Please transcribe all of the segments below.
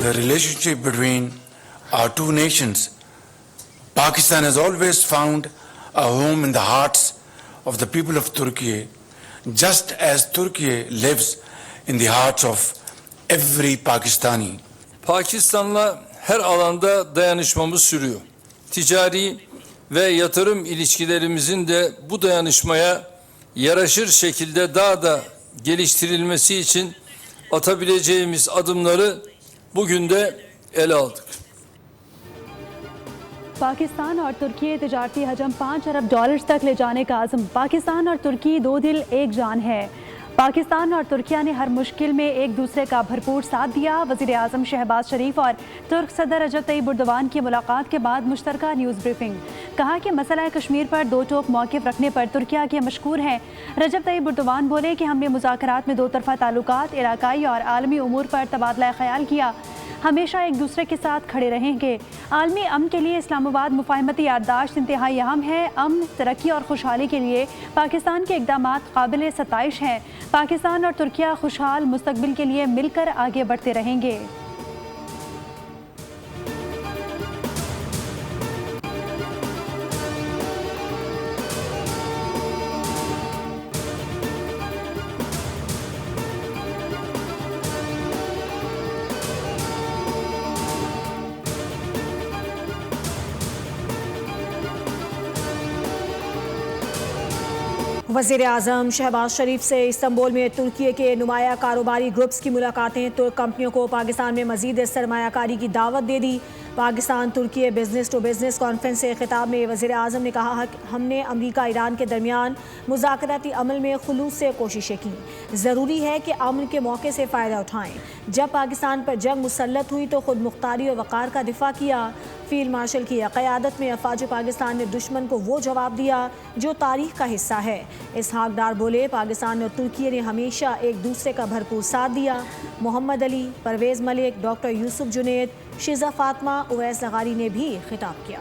the relationship between our two nations. Pakistan has always found a home in the hearts of the people of Turkey, just as Turkey lives in the hearts of every Pakistani. Pakistan'la her alanda dayanışmamız sürüyor. Ticari ve yatırım ilişkilerimizin de bu dayanışmaya yaraşır şekilde daha da geliştirilmesi için atabileceğimiz adımları bugün de ele aldık. Pakistan और तुर्की तिजारती हजम 5 अरब dollars तक ले जाने का आज़म। पाकिस्तान और तुर्की दो दिल एक जान है। पाकिस्तान और तुर्किया ने हर मुश्किल में एक दूसरे का भरपूर साथ दिया। वज़ीर आज़म शहबाज शरीफ और तुर्क सदर रजब तैयब एर्दोगान की मुलाकात के बाद मुश्तरका न्यूज़ ब्रीफिंग। कहा कि मसला कश्मीर पर दो टोक मौक़िफ़ रखने पर तुर्किया के मशकूर हैं। रजब तैयब एर्दोगान बोले कि हमने मुज़ाकरात में दो तरफ़ा ताल्लुकात, इलाकाई और आलमी उमूर पर तबादला ख्याल किया। हमेशा एक दूसरे के साथ खड़े रहेंगे। आलमी अमन के लिए इस्लामाबाद मुफाहमती याददाश्त इंतहाई अहम है। अमन, तरक्की और खुशहाली के लिए पाकिस्तान के इक़दामात काबिल सताइश हैं। पाकिस्तान और तुर्किया खुशहाल मुस्तकबिल के लिए मिलकर आगे बढ़ते रहेंगे। वज़ीर आज़म शहबाज शरीफ से इस्तंबुल में तुर्की के नुमाया कारोबारी ग्रुप्स की मुलाकातें। तुर्क कंपनियों को पाकिस्तान में मज़ीद सरमायाकारी की दावत दे दी। पाकिस्तान तुर्की बिज़नेस टू बिज़नेस कॉन्फ्रेंस से खिताब में वज़ीर आज़म ने कहा कि हमने अमरीका ईरान के दरमियान मुज़ाकराती अमल में खुलूस से कोशिशें की। ज़रूरी है कि अमन के मौके से फ़ायदा उठाएँ। जब पाकिस्तान पर जंग मुसल्लत हुई तो ख़ुद मुख्तारी और वक़ार का दिफा किया। फील्ड मार्शल की क़यादत में अफ़वाज पाकिस्तान ने दुश्मन को वो जवाब दिया जो तारीख़ का हिस्सा है। इसहाक डार बोले, पाकिस्तान और तुर्की ने हमेशा एक दूसरे का भरपूर साथ दिया। मोहम्मद अली, परवेज़ मलिक, डॉक्टर यूसुफ जुनेद, शिज़ा फातमा, उवैस लगारी ने भी खिताब किया।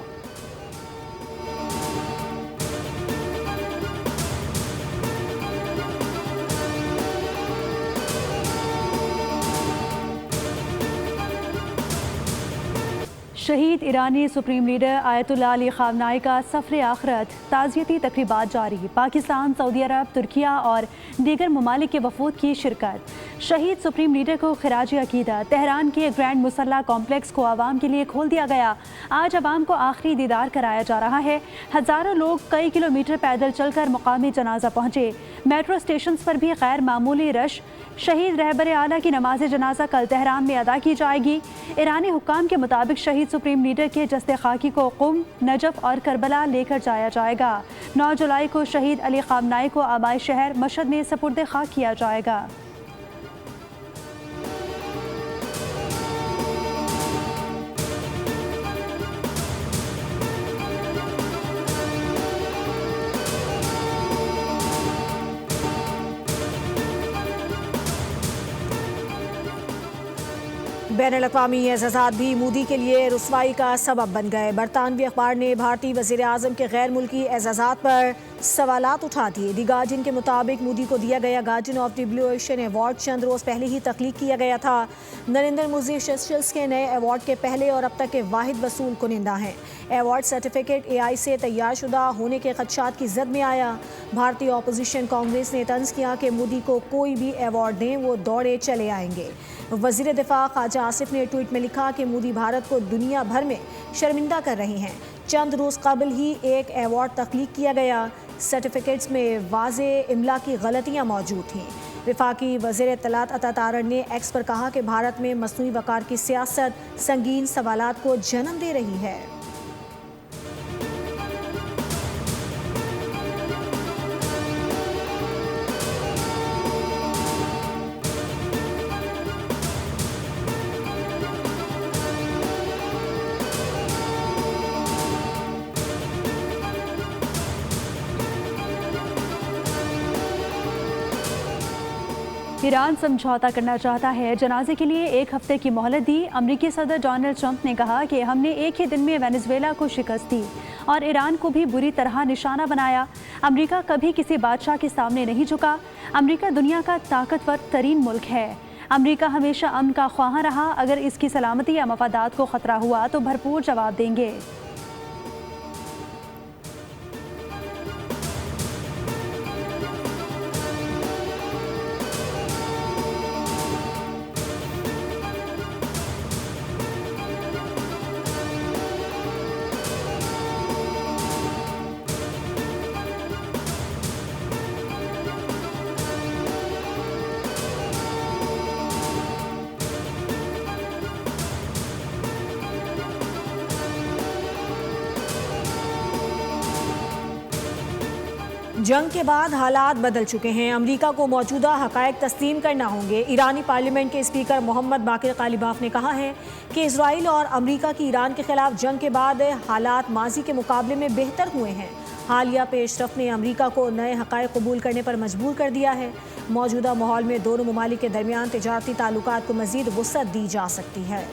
शहीद ईरानी सुप्रीम लीडर आयतुल्लाह अली ख़ामनाई का सफ़र आखिरत, ताज़ियती तक़रीबात जारी। पाकिस्तान, सऊदी अरब, तुर्किया और दीगर ममालिक के वफ़ूद की शिरकत। शहीद सुप्रीम लीडर को खिराज अक़ीदत। तेहरान के ग्रैंड मुसल्ला कॉम्प्लेक्स को आवाम के लिए खोल दिया गया। आज आवाम को आखिरी दीदार कराया जा रहा है। हज़ारों लोग कई किलोमीटर पैदल चलकर मुकामी जनाजा पहुँचे। मेट्रो स्टेशन पर भी गैर मामूली रश। शहीद रहबर आला की नमाज जनाजा कल तेहरान में अदा की जाएगी। ईरानी हुक्काम के मुताबिक शहीद सुप्रीम लीडर के जस्ते खाकी को कुम, नजफ और करबला लेकर जाया जाएगा। 9 जुलाई को शहीद अली ख़ामनाई को आबाई शहर मशहद में सपुर्द खाक किया जाएगा। बैनुल-अक़वामी एज़ाज़ात भी मोदी के लिए रुसवाई का सबब बन गए। बरतानवी अखबार ने भारतीय वज़ीर आज़म के गैर मुल्की एज़ाज़ात पर सवालात उठा दिए। दी गार्जियन के मुताबिक मोदी को दिया गया गार्जियन ऑफ डिब्ल्यूएशन अवार्ड चंद रोज़ पहले ही तख्लीक किया गया था। नरेंद्र मोदी सोशल्स के नए अवार्ड के पहले और अब तक के वाहिद वसूल कुनिंदा हैं। अवार्ड सर्टिफिकेट AI से तैयार शुदा होने के खदशात की जद में आया। भारतीय अपोजिशन कांग्रेस ने तंज किया कि मोदी को कोई भी अवार्ड दें वो दौड़े चले आएंगे। वज़ीर दिफा ख्वाजा आसिफ ने ट्वीट में लिखा कि मोदी भारत को दुनिया भर में शर्मिंदा कर रहे हैं। चंद रोज़ कबल ही एक अवार्ड तख्लीक किया गया। सर्टिफिकेट्स में वाज़े इमला की गलतियाँ मौजूद थीं। वफाकी वज़ीर इत्तलात अता तारड़ ने एक्स पर कहा कि भारत में मसनूई वक़ार की सियासत संगीन सवालात को जन्म दे रही है। ईरान समझौता करना चाहता है। जनाजे के लिए 1 हफ्ते की मोहलत दी। अमरीकी सदर डोनाल्ड ट्रंप ने कहा कि हमने एक ही दिन में वेनेजुएला को शिकस्त दी और ईरान को भी बुरी तरह निशाना बनाया। अमरीका कभी किसी बादशाह के सामने नहीं झुका। अमरीका दुनिया का ताकतवर तरीन मुल्क है। अमेरिका हमेशा अमन का ख्वाह रहा, अगर इसकी सलामती या मफादात को खतरा हुआ तो भरपूर जवाब देंगे। जंग के बाद हालात बदल चुके हैं। अमेरिका को मौजूदा हकायक तस्लीम करना होंगे। ईरानी पार्लियामेंट के स्पीकर मोहम्मद बाकिर कालिबाफ ने कहा है कि इजराइल और अमेरिका की ईरान के खिलाफ जंग के बाद हालात माजी के मुकाबले में बेहतर हुए हैं। हालिया पेशरफ ने अमेरिका को नए हकायक कबूल करने पर मजबूर कर दिया है। मौजूदा माहौल में दोनों ममालिक के दरमियान तिजारती ताल्लुकात को मजीद वुसअत दी जा सकती है।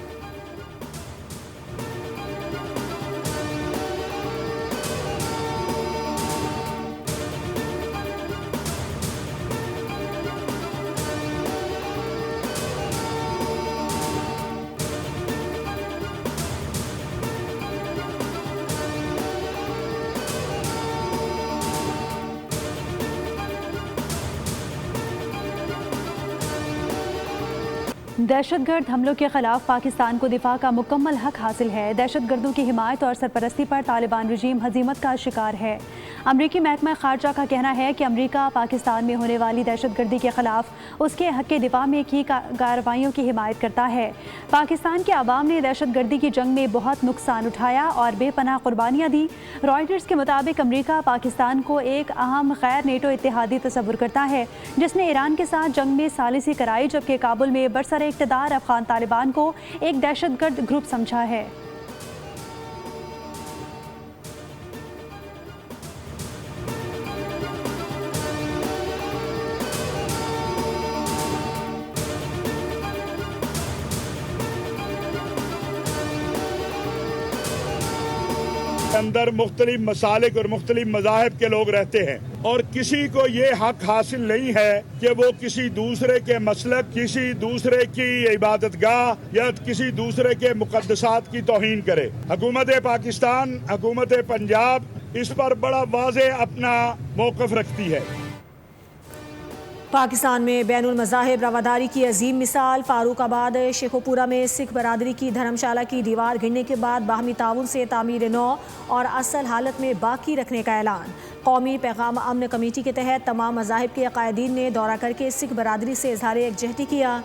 दहशतगर्द हमलों के खिलाफ पाकिस्तान को दिफा का मुकम्मल हक हासिल है। दहशतगर्दों की हिमायत और सरपरस्ती पर तालिबान रजीम हजीमत का शिकार है। अमरीकी महकमा खारजा का कहना है कि अमरीका पाकिस्तान में होने वाली दहशतगर्दी के खिलाफ उसके हक के दिफा में की कार्रवाइयों की हिमायत करता है। पाकिस्तान के अवाम ने दहशतगर्दी की जंग में बहुत नुकसान उठाया और बेपनाह कुर्बानियाँ दी। रॉयटर्स के मुताबिक अमरीका पाकिस्तान को एक अहम गैर नेटो इत्तेहादी तस्वुर करता है जिसने ईरान के साथ जंग में सालिसी कराई, जबकि काबुल में बरसर इक़्तिदार अफगान तालिबान को एक दहशतगर्द ग्रुप समझा है। अंदर मुख्तलिफ मसालिक और मुख्तलिफ मज़ाहिब के लोग रहते हैं और किसी को ये हक हासिल नहीं है कि वो किसी दूसरे के मसलक, किसी दूसरे की इबादतगाह या किसी दूसरे के मुकद्दसात की तौहीन करे। हुकूमत पाकिस्तान, हुकूमत पंजाब इस पर बड़ा वाज़े अपना मौक़िफ़ रखती है। पाकिस्तान में बैनुल मज़ाहिब रवादारी की अजीम मिसाल। फारूकाबाद शेखोपुरा में सिख बरादरी की धर्मशाला की दीवार गिरने के बाद बाहमी ताउन से तामीर नौ और असल हालत में बाकी रखने का ऐलान। कौमी पैगाम अमन कमेटी के तहत तमाम मज़ाहिब के अकायदीन ने दौरा करके सिख बरादरी से इजहार यकजहती किया।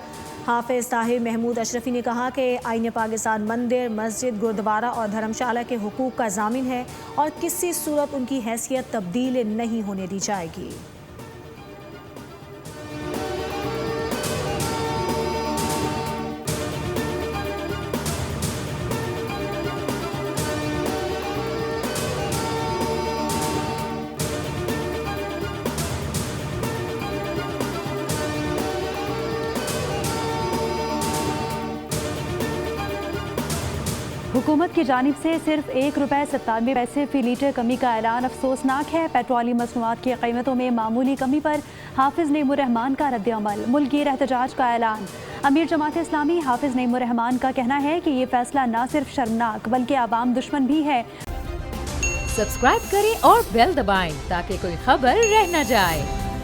हाफिज ताहिर महमूद अशरफी ने कहा कि आईन पाकिस्तान मंदिर, मस्जिद, गुरुद्वारा और धर्मशाला के हुकूक का ज़ामिन है और किसी सूरत उनकी हैसियत तब्दील नहीं होने दी जाएगी। हुकूमत की जानिब से सिर्फ ₹1.97 फी लीटर कमी का ऐलान अफसोसनाक है। पेट्रोलियम मसनूआत की कीमतों में मामूली कमी पर हाफिज नईमुर रहमान का रद्द-ए-अमल। मुल्की एहतजाज का ऐलान। अमीर जमात इस्लामी हाफिज नईमुर रहमान का कहना है कि ये फैसला न सिर्फ शर्मनाक बल्कि आवाम दुश्मन भी है। सब्सक्राइब करें और बेल दबाएं ताकि कोई खबर रह न जाए।